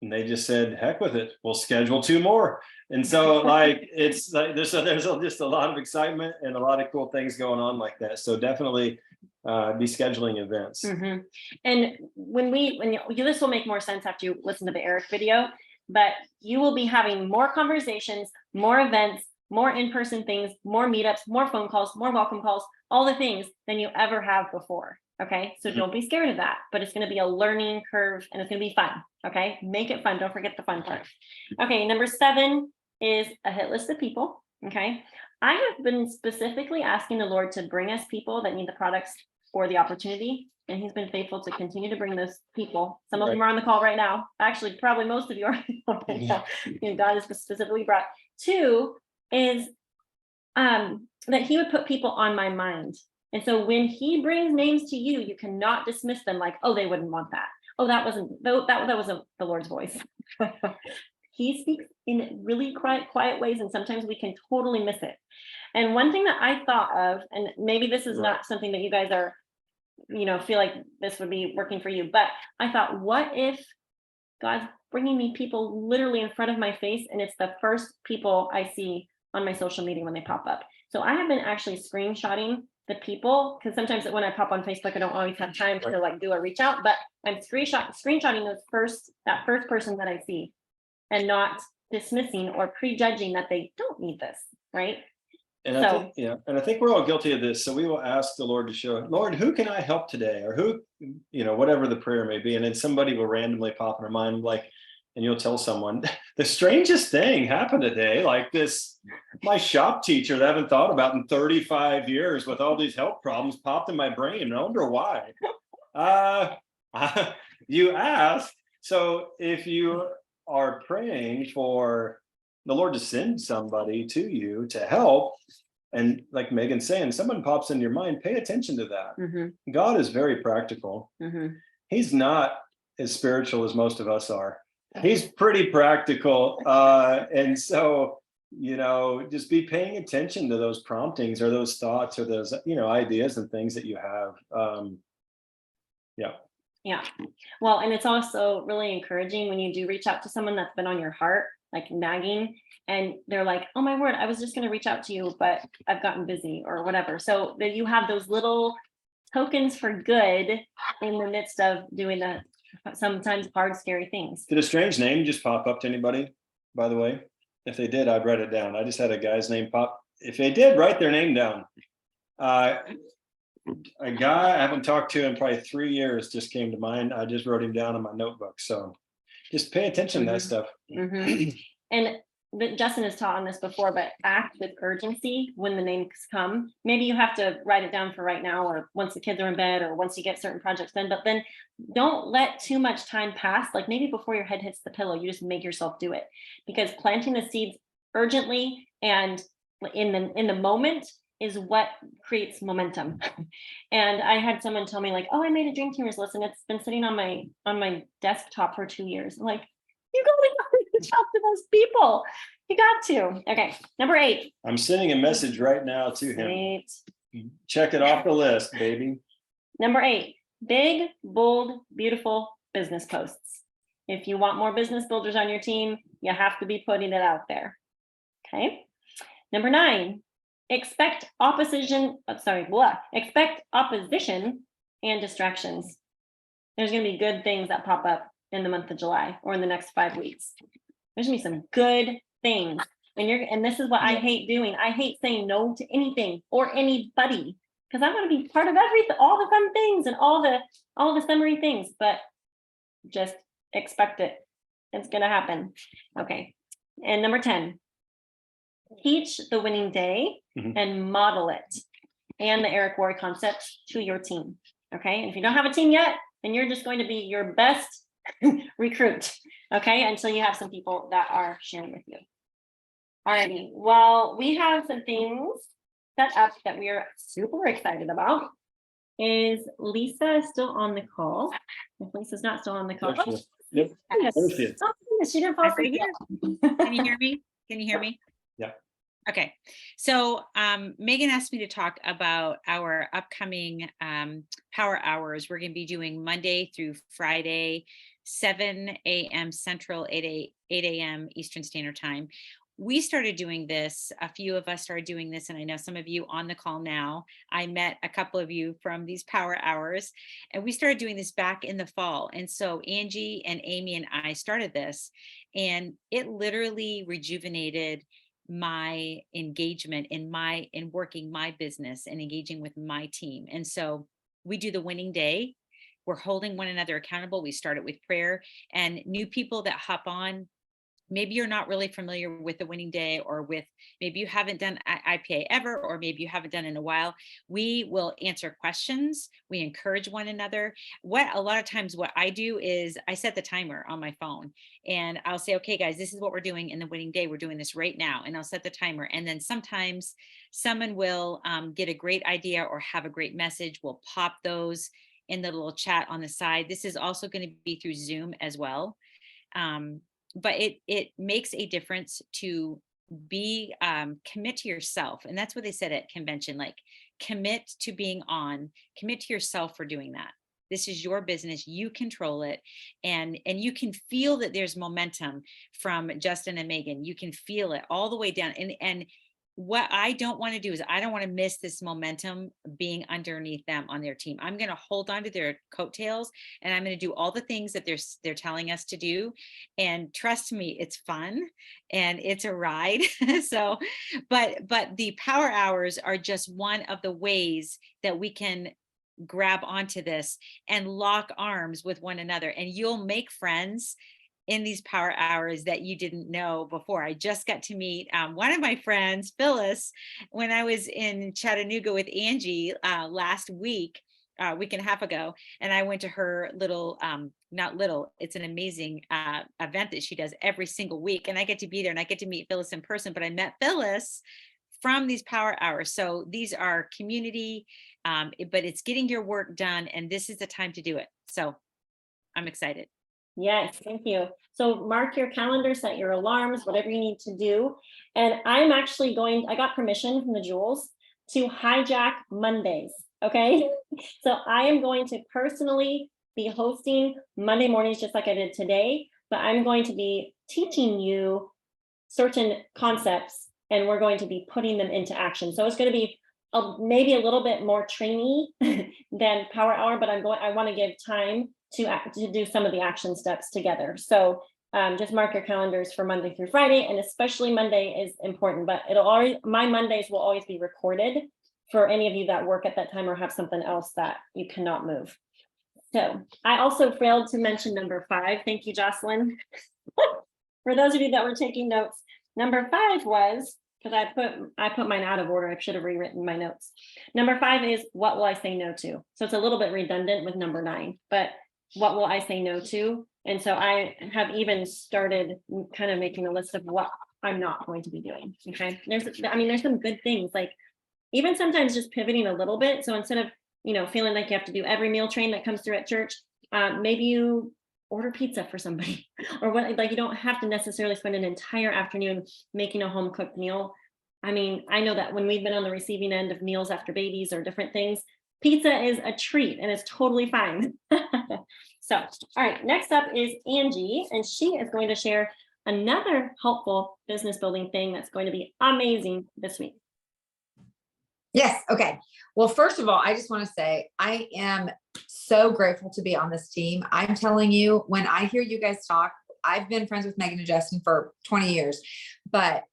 they just said, heck with it, we'll schedule 2 more. And so like, it's like, there's just a lot of excitement and a lot of cool things going on like that. So definitely be scheduling events. And this will make more sense after you listen to the Eric video, but you will be having more conversations, more events, more in-person things, more meetups, more phone calls, more welcome calls, all the things than you ever have before. Okay, so don't be scared of that, but it's going to be a learning curve and it's going to be fun. Okay, make it fun. Don't forget the fun part. Okay, number 7 is a hit list of people. Okay, I have been specifically asking the Lord to bring us people that need the products or the opportunity, and He's been faithful to continue to bring those people. Some of them are on the call right now. Actually, probably most of you are on the call right now. And God has specifically brought. 2 is that He would put people on my mind. And so when He brings names to you, you cannot dismiss them like, oh, they wouldn't want that. Oh, that wasn't the Lord's voice. He speaks in really quiet ways, and sometimes we can totally miss it. And one thing that I thought of, and maybe this is not something that you guys are, feel like this would be working for you, but I thought, what if God's bringing me people literally in front of my face, and it's the first people I see on my social media when they pop up. So I have been actually screenshotting the people, because sometimes when I pop on Facebook, I don't always have time to like do a reach out, but I'm screenshotting that first person that I see, and not dismissing or prejudging that they don't need this, right? And I think we're all guilty of this. So we will ask the Lord to show, Lord, who can I help today? Or who, whatever the prayer may be. And then somebody will randomly pop in our mind, like, and you'll tell someone, the strangest thing happened today, like this, my shop teacher that I haven't thought about in 35 years with all these health problems popped in my brain. And I wonder why. You asked. So if you are praying for the Lord to send somebody to you to help, and like Megan's saying, someone pops into your mind, pay attention to that. God is very practical. He's not as spiritual as most of us are. He's pretty practical. And so, just be paying attention to those promptings or those thoughts or those, ideas and things that you have. Yeah. Well, and it's also really encouraging when you do reach out to someone that's been on your heart, like nagging, and they're like, oh my word, I was just going to reach out to you, but I've gotten busy or whatever. So that you have those little tokens for good in the midst of doing the sometimes hard, scary things. Did a strange name just pop up to anybody, by the way? If they did, I'd write it down. I just had a guy's name pop. If they did, write their name down. A guy I haven't talked to in probably 3 years just came to mind. I just wrote him down in my notebook. So just pay attention to that stuff. And Justin has taught on this before, but act with urgency when the names come. Maybe you have to write it down for right now, or once the kids are in bed, or once you get certain projects done, but then don't let too much time pass. Like maybe before your head hits the pillow, you just make yourself do it, because planting the seeds urgently and in the moment is what creates momentum. And I had someone tell me like, oh, I made a Dream Teamers list and it's been sitting on my desktop for 2 years. I'm like, you got to reach out to those people. You got to. Okay, number 8. I'm sending a message right now to him. Check it off the list, baby. Number 8, big, bold, beautiful business posts. If you want more business builders on your team, you have to be putting it out there. Okay. Number 9, expect opposition and distractions. There's going to be good things that pop up in the month of July or in the next 5 weeks. There's going to be some good things. And this is what I hate doing. I hate saying no to anything or anybody, because I want to be part of everything, all the fun things and all the summary things, but just expect it. It's going to happen. Okay. And number 10, teach the winning day and model it and the Eric Worre concept to your team. Okay. And if you don't have a team yet, then you're just going to be your best recruit. Okay. Until you have some people that are sharing with you. Alrighty. Well, we have some things set up that we are super excited about. Is Lisa still on the call? If Lisa's not still on the call. Yep. Yes. She didn't fall asleep yet. Can you hear me? Can you hear me? Yeah. Okay. So Megan asked me to talk about our upcoming power hours. We're going to be doing Monday through Friday, 7 a.m. Central, 8 a.m. Eastern Standard Time. We started doing this, a few of us started doing this, and I know some of you on the call now. I met a couple of you from these power hours, and we started doing this back in the fall. And so Angie and Amy and I started this, and it literally rejuvenated my engagement in working my business and engaging with my team. And so we do the winning day. We're holding one another accountable. We start it with prayer, and new people that hop on, maybe you're not really familiar with the winning day, or maybe you haven't done IPA ever, or maybe you haven't done it in a while. We will answer questions. We encourage one another. A lot of times what I do is I set the timer on my phone, and I'll say, okay, guys, this is what we're doing in the winning day. We're doing this right now. And I'll set the timer. And then sometimes someone will get a great idea or have a great message. We'll pop those in the little chat on the side. This is also going to be through Zoom as well. But it makes a difference to be commit to yourself. And that's what they said at convention, like commit to being on, commit to yourself for doing that. This is your business. You control it. And you can feel that there's momentum from Justin and Megan. You can feel it all the way down. And what I don't want to do is I don't want to miss this momentum being underneath them on their team. I'm going to hold on to their coattails, and I'm going to do all the things that they're telling us to do. And trust me, it's fun and it's a ride. So, but the power hours are just one of the ways that we can grab onto this and lock arms with one another, and you'll make friends in these power hours that you didn't know before. I just got to meet one of my friends, Phyllis, when I was in Chattanooga with Angie last week, week and a half ago. And I went to her little, not little, it's an amazing event that she does every single week. And I get to be there and I get to meet Phyllis in person, but I met Phyllis from these power hours. So these are community, but it's getting your work done. And this is the time to do it. So I'm excited. Yes, thank you. So mark your calendar, set your alarms, whatever you need to do. And I'm actually I got permission from the Jewels to hijack Mondays. Okay. So I am going to personally be hosting Monday mornings, just like I did today, but I'm going to be teaching you certain concepts and we're going to be putting them into action. So it's going to be maybe a little bit more trainee than Power Hour, but I want to give time to do some of the action steps together. So just mark your calendars for Monday through Friday, and especially Monday is important, but my Mondays will always be recorded for any of you that work at that time or have something else that you cannot move. So I also failed to mention number 5. Thank you, Jocelyn. For those of you that were taking notes, number 5 was, because I put mine out of order. I should have rewritten my notes. Number 5 is, what will I say no to? So it's a little bit redundant with number 9, but what will I say no to? And so I have even started kind of making a list of what I'm not going to be doing. Okay. There's some good things, like even sometimes just pivoting a little bit. So instead of, feeling like you have to do every meal train that comes through at church, maybe you order pizza for somebody or you don't have to necessarily spend an entire afternoon making a home cooked meal. I know that when we've been on the receiving end of meals after babies or different things, pizza is a treat and it's totally fine. So, all right, next up is Angie, and she is going to share another helpful business building thing that's going to be amazing this week. Yes. Okay. Well, first of all, I just want to say I am so grateful to be on this team. I'm telling you, when I hear you guys talk, I've been friends with Megan and Justin for 20 years, but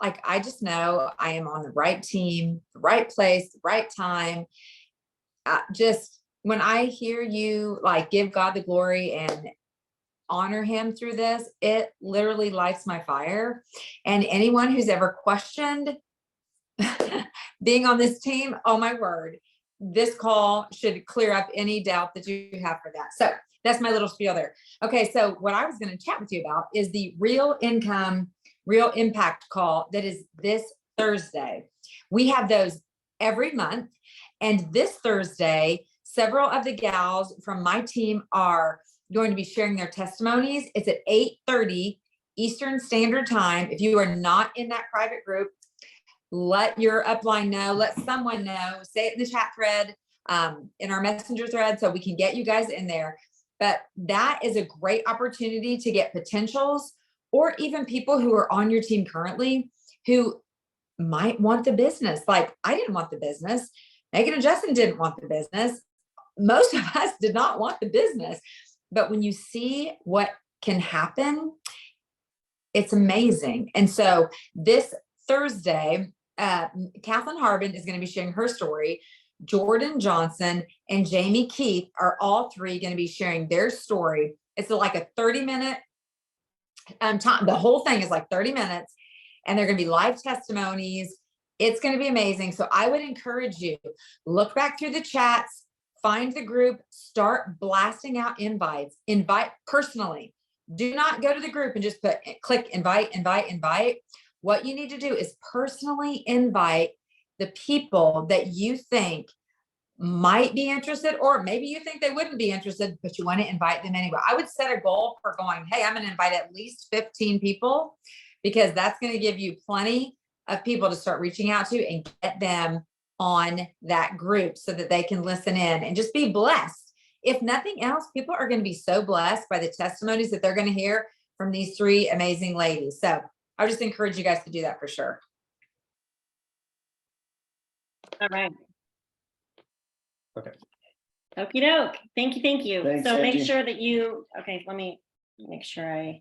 I just know I am on the right team, the right place, the right time. Just when I hear you give God the glory and honor him through this, it literally lights my fire. And anyone who's ever questioned being on this team, oh my word, this call should clear up any doubt that you have for that. So that's my little spiel there. Okay. So what I was going to chat with you about is the Real Income, Real Impact call that is this Thursday. We have those every month. And this Thursday, several of the gals from my team are going to be sharing their testimonies. It's at 8:30 Eastern Standard Time. If you are not in that private group, let your upline know, let someone know, say it in the chat thread, in our messenger thread, so we can get you guys in there. But that is a great opportunity to get potentials or even people who are on your team currently who might want the business. I didn't want the business. Megan and Justin didn't want the business. Most of us did not want the business. But when you see what can happen, it's amazing. And so this Thursday, Kathleen Harbin is going to be sharing her story. Jordan Johnson and Jamie Keith are all three going to be sharing their story. It's like a 30-minute time. The whole thing is like 30 minutes, and they're going to be live testimonies. It's going to be amazing. So I would encourage you, look back through the chats, find the group, start blasting out invites, invite personally. Do not go to the group and just click invite. What you need to do is personally invite the people that you think might be interested, or maybe you think they wouldn't be interested, but you want to invite them anyway. I would set a goal for going, hey, I'm going to invite at least 15 people, because that's going to give you plenty of people to start reaching out to and get them on that group so that they can listen in and just be blessed. If nothing else, people are going to be so blessed by the testimonies that they're going to hear from these three amazing ladies. So I would just encourage you guys to do that for sure. All right. Okay. Okie doke. Thank you. Thanks, So make Angie. sure that you, okay, let me make sure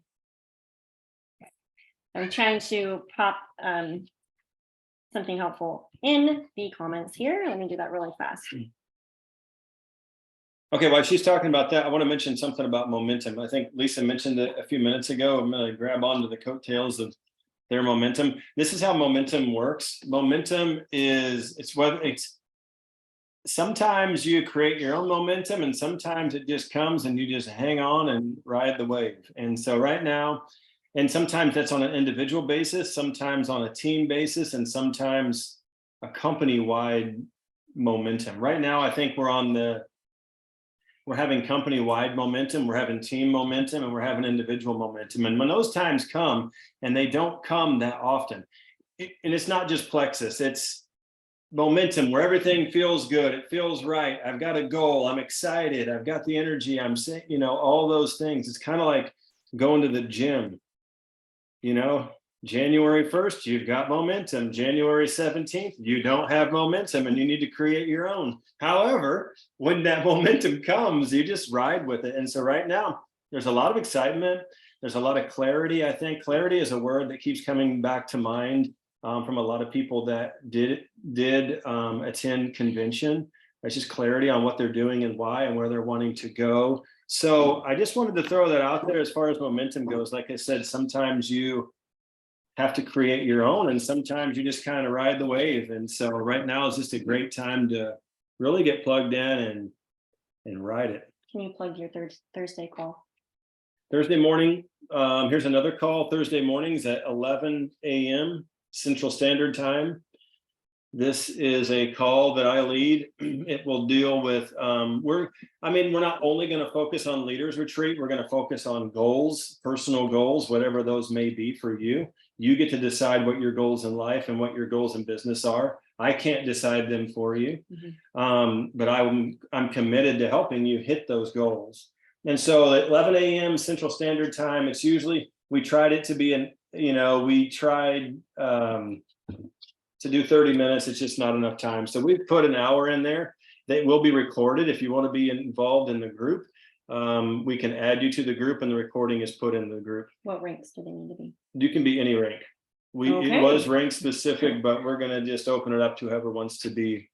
I'm trying to pop something helpful in the comments here. Let me do that really fast. Okay, while she's talking about that, I want to mention something about momentum. I think Lisa mentioned it a few minutes ago. I'm going to grab onto the coattails of their momentum. This is how momentum works. Momentum is, it's sometimes you create your own momentum, and sometimes it just comes and you just hang on and ride the wave. And so right now, and sometimes that's on an individual basis, sometimes on a team basis, and sometimes a company-wide momentum. Right now, I think we're having company-wide momentum, we're having team momentum, and we're having individual momentum. And when those times come, and they don't come that often, and it's not just plexus, it's momentum where everything feels good, it feels right, I've got a goal, I'm excited, I've got the energy, I'm saying, all those things. It's kind of like going to the gym. January 1st, you've got momentum. January 17th, you don't have momentum and you need to create your own. However, when that momentum comes, you just ride with it. And so right now, there's a lot of excitement. There's a lot of clarity. I think clarity is a word that keeps coming back to mind from a lot of people that did attend convention. It's just clarity on what they're doing and why and where they're wanting to go. So I just wanted to throw that out there as far as momentum goes. Like I said, sometimes you have to create your own, and sometimes you just kind of ride the wave. And so right now is just a great time to really get plugged in and ride it. Can you plug your Thursday call? Thursday morning, here's another call. Thursday mornings at 11 a.m. Central Standard Time. This is a call that I lead. It will deal with, we're not only going to focus on Leaders Retreat, we're going to focus on goals, personal goals, whatever those may be for you. You get to decide what your goals in life and what your goals in business are. I can't decide them for you, but I'm committed to helping you hit those goals. And so at 11 a.m. Central Standard Time, it's usually, we tried it to be we tried to do 30 minutes. It's just not enough time. So we've put an hour in there that will be recorded. If you want to be involved in the group, we can add you to the group, and the recording is put in the group. What ranks do they need to be? You can be any rank. Okay. It was rank specific, but we're going to just open it up to whoever wants to be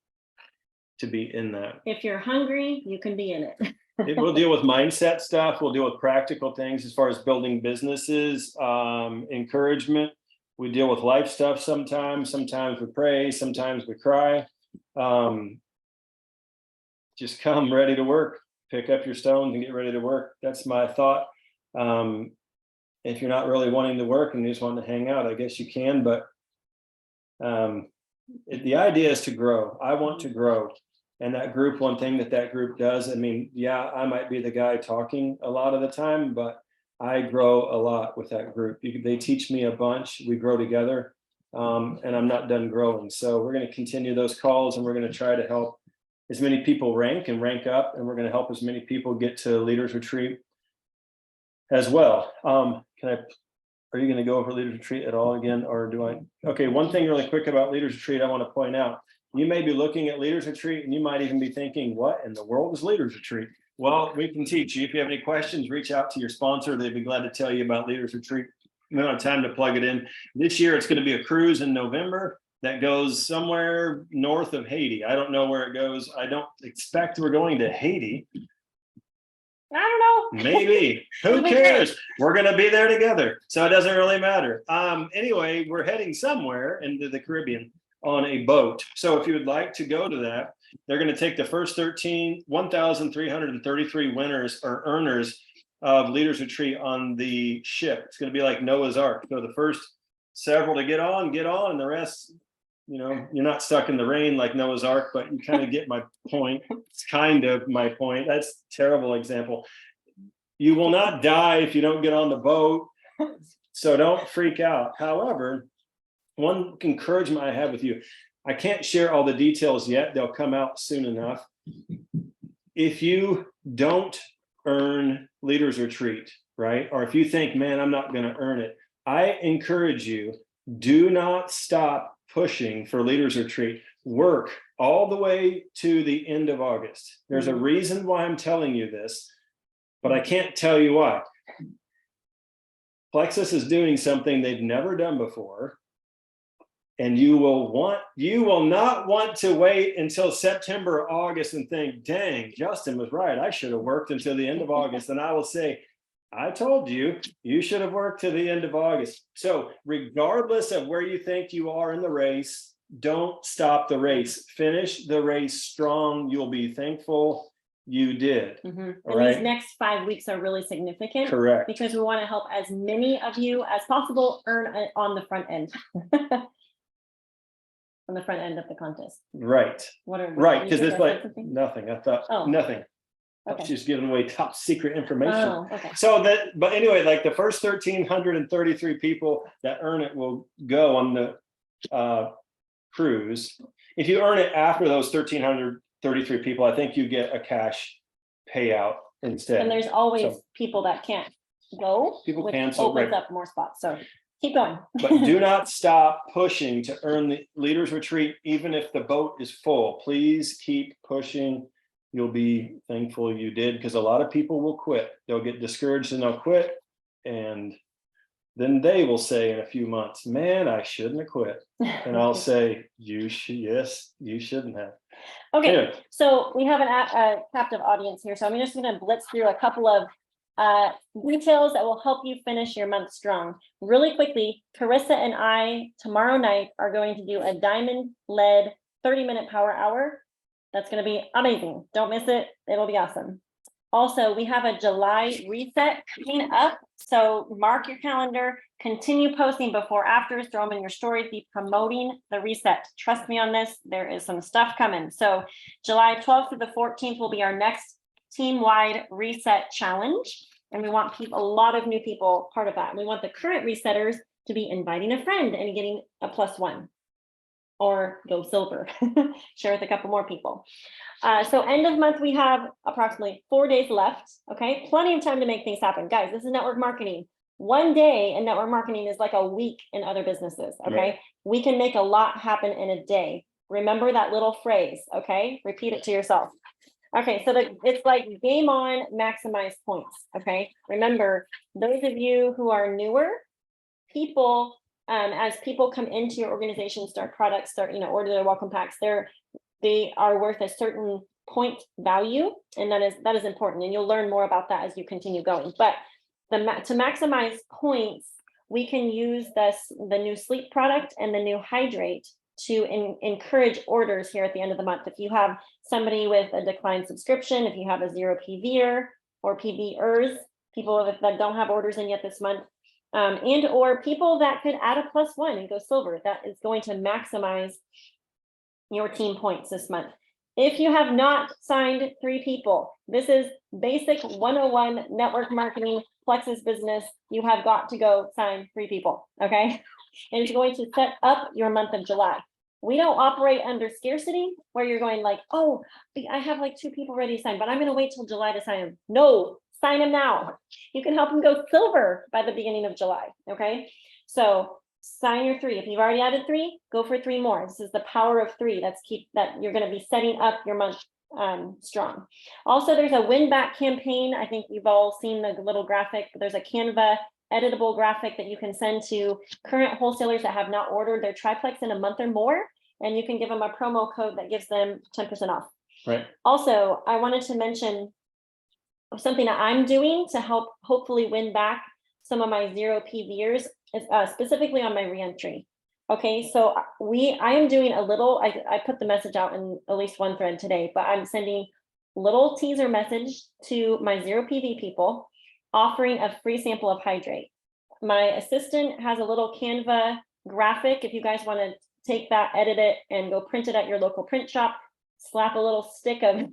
in that. If you're hungry, you can be in it. We'll deal with mindset stuff. We'll deal with practical things as far as building businesses, encouragement. We deal with life stuff sometimes. Sometimes we pray, sometimes we cry. Just come ready to work. Pick up your stones and get ready to work. That's my thought. If you're not really wanting to work and you just want to hang out, I guess you can, but the idea is to grow. I want to grow. And that group, one thing that group does, I might be the guy talking a lot of the time, but I grow a lot with that group. They teach me a bunch. We grow together, and I'm not done growing. So we're going to continue those calls, and we're going to try to help as many people rank up, and we're going to help as many people get to Leaders Retreat as well. Are you going to go over Leaders Retreat at all again, or do I? Okay, one thing really quick about Leaders Retreat I want to point out. You may be looking at Leaders Retreat and you might even be thinking, what in the world is Leaders Retreat? Well, we can teach you. If you have any questions, reach out to your sponsor. They'd be glad to tell you about Leaders Retreat. amount of time to plug it in. This year, it's going to be a cruise in November that goes somewhere north of Haiti. I don't know where it goes. I don't expect we're going to Haiti. I don't know. Maybe. Who It'll be great. cares? We're going to be there together. So it doesn't really matter. Anyway, we're heading somewhere into the Caribbean on a boat. So if you would like to go to that, they're going to take the first 1,333 winners or earners of Leaders Retreat on the ship. It's going to be like Noah's Ark. So the first several to get on, and the rest, you're not stuck in the rain like Noah's Ark, but you kind of get my point. It's kind of my point. That's a terrible example. You will not die if you don't get on the boat. So don't freak out. However, one encouragement I have with you, I can't share all the details yet. They'll come out soon enough. If you don't earn Leaders Retreat, right? Or if you think, man, I'm not going to earn it, I encourage you, do not stop pushing for Leaders Retreat. Work all the way to the end of August. There's a reason why I'm telling you this, but I can't tell you why. Plexus is doing something they've never done before. And you will not want to wait until September or August and think, dang, Justin was right. I should have worked until the end of August. And I will say, I told you, you should have worked to the end of August. So regardless of where you think you are in the race, don't stop the race. Finish the race strong. You'll be thankful you did. And right? these next 5 weeks are really significant. Correct. Because we want to help as many of you as possible earn it on the front end. On the front end of the contest. Right. Right. Because it's like nothing. I thought nothing. Okay. She's giving away top secret information. Oh, okay. So but anyway, like the first 1,333 people that earn it will go on the cruise. If you earn it after those 1,333 people, I think you get a cash payout instead. And there's always people that can't go. People which cancel, opens right. up more spots. So keep going. But do not stop pushing to earn the Leaders Retreat, even if the boat is full. Please keep pushing. You'll be thankful you did, because a lot of people will quit. They'll get discouraged and they'll quit. And then they will say in a few months, man, I shouldn't have quit. And I'll say, yes, you shouldn't have. Okay, Anyway. so we have a captive audience here. So I'm just going to blitz through a couple of details that will help you finish your month strong. Really quickly, Carissa and I tomorrow night are going to do a diamond-led 30-minute power hour. That's going to be amazing. Don't miss it. It'll be awesome. Also, we have a July reset coming up. So mark your calendar, continue posting before, afters, throw them in your stories, be promoting the reset. Trust me on this. There is some stuff coming. So July 12th through the 14th will be our next team-wide reset challenge. And we want a lot of new people part of that. We want the current resetters to be inviting a friend and getting a +1 or go silver, share with a couple more people. So end of month, we have approximately 4 days left. Okay, plenty of time to make things happen. Guys, this is network marketing. 1 day in network marketing is like a week in other businesses. Okay, right. We can make a lot happen in a day. Remember that little phrase. Okay, repeat it to yourself. Okay, so it's like game on, maximize points. Okay, remember, those of you who are newer, people, as people come into your organization, start products, order their welcome packs, they are worth a certain point value, and that is important. And you'll learn more about that as you continue going. But to maximize points, we can use the new sleep product and the new hydrate to encourage orders here at the end of the month. If you have somebody with a declined subscription, if you have a 0 PVer or PVers, people that don't have orders in yet this month, and or people that could add a +1 and go silver, that is going to maximize your team points this month. If you have not signed 3 people, this is basic 101 network marketing, Plexus business. You have got to go sign 3 people, okay? And it's going to set up your month of July. We don't operate under scarcity where you're going like, oh, I have like 2 people ready to sign, but I'm going to wait till July to sign them. No, sign them now. You can help them go silver by the beginning of July, okay? So sign your 3. If you've already added 3, go for 3 more. This is the power of 3. That you're going to be setting up your month strong. Also, there's a win back campaign. I think you've all seen the little graphic. There's a Canva editable graphic that you can send to current wholesalers that have not ordered their triplex in a month or more. And you can give them a promo code that gives them 10% off. Right. Also, I wanted to mention something that I'm doing to help hopefully win back some of my zero PVers, specifically on my reentry. Okay, so I am doing a little, I put the message out in at least one thread today, but I'm sending little teaser message to my zero PV people, offering a free sample of Hydrate. My assistant has a little Canva graphic. If you guys want to take that, edit it, and go print it at your local print shop, slap a little stick of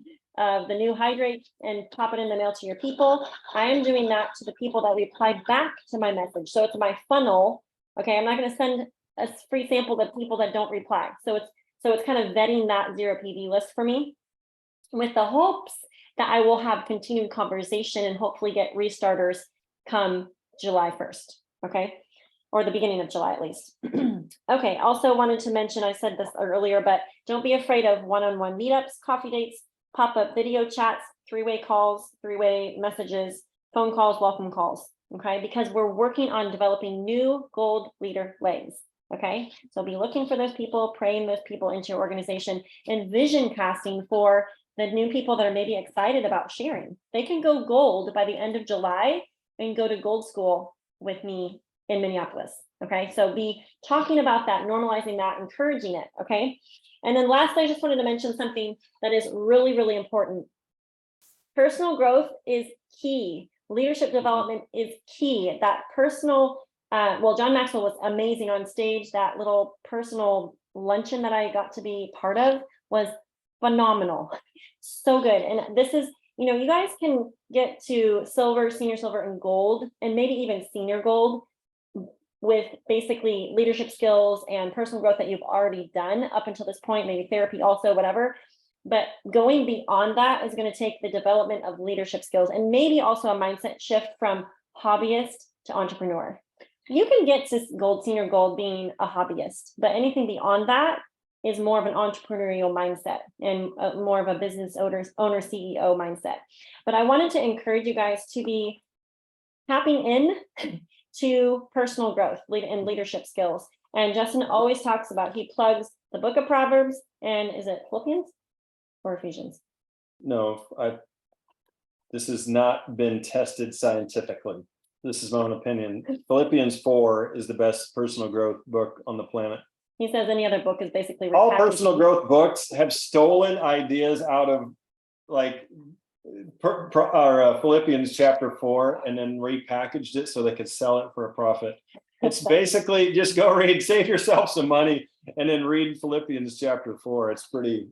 the new Hydrate and pop it in the mail to your people. I am doing that to the people that replied back to my message. So it's my funnel. Okay, I'm not going to send a free sample to people that don't reply. So it's kind of vetting that zero PV list for me, with the hopes that I will have continued conversation and hopefully get restarters come July 1st. Okay, or the beginning of July at least. Okay, also wanted to mention, I said this earlier, but don't be afraid of one-on-one meetups, coffee dates, pop-up video chats, three-way calls, three-way messages, phone calls, welcome calls. Okay, because we're working on developing new gold leader legs. Okay, so be looking for those people, praying those people into your organization, and vision casting for the new people that are maybe excited about sharing. They can go gold by the end of July and go to gold school with me in Minneapolis. Okay, so be talking about that, normalizing that, encouraging it. Okay, and then lastly, I just wanted to mention something that is really, really important. Personal growth is key. Leadership development is key. That personal, well, John Maxwell was amazing on stage. That little personal luncheon that I got to be part of was phenomenal. So good. And this is, you guys can get to silver, senior silver, and gold, and maybe even senior gold with basically leadership skills and personal growth that you've already done up until this point, maybe therapy also, whatever. But going beyond that is going to take the development of leadership skills and maybe also a mindset shift from hobbyist to entrepreneur. You can get to gold, senior gold being a hobbyist, but anything beyond that is more of an entrepreneurial mindset and more of a business owner CEO mindset. But I wanted to encourage you guys to be tapping in to personal growth and leadership skills. And Justin always talks about, he plugs the book of Proverbs, and is it Philippians or Ephesians? No, this has not been tested scientifically. This is my own opinion. Philippians 4 is the best personal growth book on the planet. He says any other book is basically all repackaged. personal growth books have stolen ideas out of like Philippians chapter 4 and then repackaged it so they could sell it for a profit. It's basically just go read, save yourself some money, and then read Philippians chapter 4. It's pretty,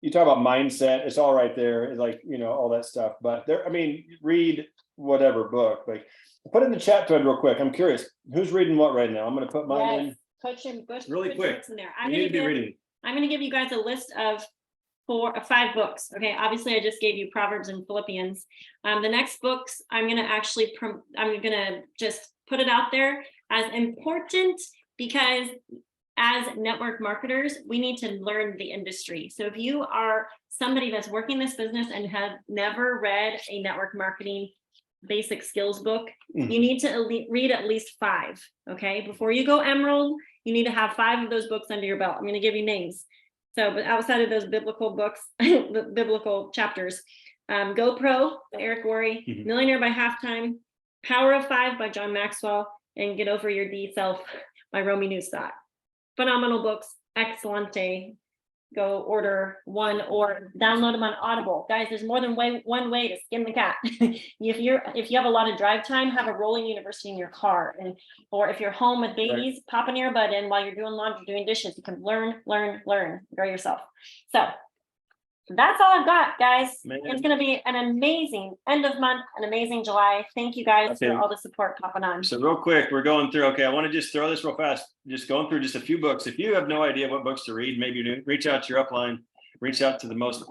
you talk about mindset, it's all right there. It's like, all that stuff. But there, read whatever book. Like, put it in the chat thread real quick. I'm curious, who's reading what right now? I'm going to put mine in. Coach and Bush, Really quick. in there. You need to be reading. I'm going to give you guys a list of 5 books. Okay, obviously I just gave you Proverbs and Philippians. The next books I'm going to actually I'm going to just put it out there as important, because as network marketers, we need to learn the industry. So if you are somebody that's working this business and have never read a network marketing basic skills book, you need to read at least 5. Okay, before you go emerald, you need to have 5 of those books under your belt. I'm going to give you names. So, but outside of those biblical books, the biblical chapters, GoPro by Eric Worre, Millionaire by Halftime, Power of 5 by John Maxwell, and Get Over Your D Self by Romy Newstott. Phenomenal books, excellente. Go order one or download them on Audible. Guys, there's more than one way to skin the cat. If you have a lot of drive time, have a rolling university in your car. Or if you're home with babies, pop an earbud in while you're doing laundry, doing dishes. You can learn, grow yourself. So that's all I've got, guys. It's going to be an amazing end of month, an amazing July. Thank you guys for all the support popping on. So real quick, we're going through, I want to just throw this real fast, just going through just a few books. If you have no idea what books to read, maybe you reach out to your upline, reach out to the most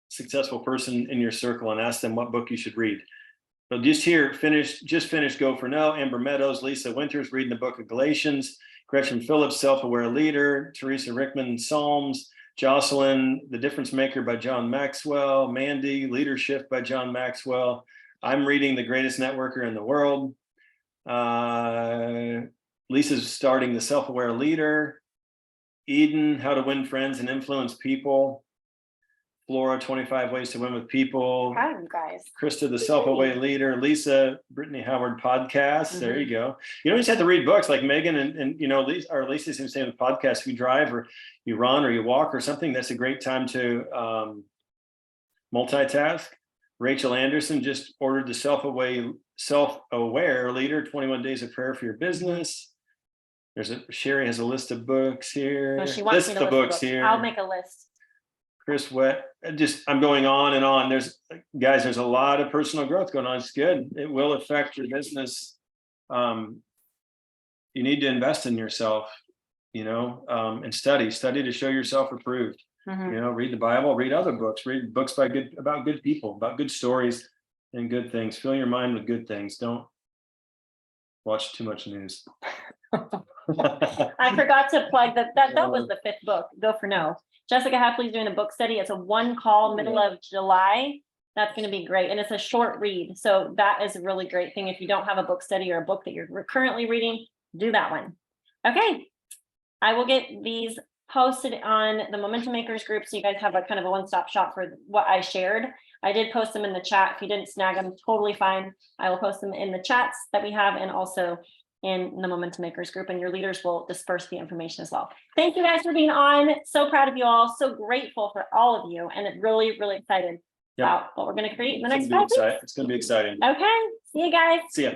successful person in your circle and ask them what book you should read. But just finished Go for No, Amber Meadows, Lisa Winters reading the book of Galatians, Gretchen Phillips, Self-Aware Leader, Teresa Rickman, Psalms, Jocelyn, The Difference Maker by John Maxwell, Mandy, Leadership by John Maxwell. I'm reading The Greatest Networker in the World. Lisa's starting The Self-Aware Leader. Eden, How to Win Friends and Influence People. Flora, 25 Ways to Win with People. Proud of you guys. Krista, The Self-Aware Leader. Lisa, Brittany Howard Podcast. There you go. You don't just have to read books like Megan and you know, Lisa seems to say with podcasts, if you drive or you run or you walk or something, that's a great time to multitask. Rachel Anderson just ordered the Self-Aware Leader, 21 Days of Prayer for Your Business. Sherry has a list of books here. No, she wants me to list the books. Here. I'll make a list. Chris Wett, I'm going on and on. There's a lot of personal growth going on. It's good. It will affect your business. You need to invest in yourself, you know, and study to show yourself approved. You know, read the Bible, read other books, read books about good people, about good stories and good things. Fill your mind with good things. Don't watch too much news. I forgot to plug that was the 5th book, Go for No. Jessica Hapley's doing a book study. It's a 1 call, middle of July. That's going to be great. And it's a short read. So that is a really great thing. If you don't have a book study or a book that you're currently reading, do that one. Okay. I will get these posted on the Momentum Makers group. So you guys have a kind of a one-stop shop for what I shared. I did post them in the chat. If you didn't snag them, totally fine. I will post them in the chats that we have and also in the Momentum Makers group, and your leaders will disperse the information as well. Thank you guys for being on. So proud of you all. So grateful for all of you, and really, really excited about what we're going to create in the next 5 weeks. It's going to be exciting. Okay. See you guys. See ya.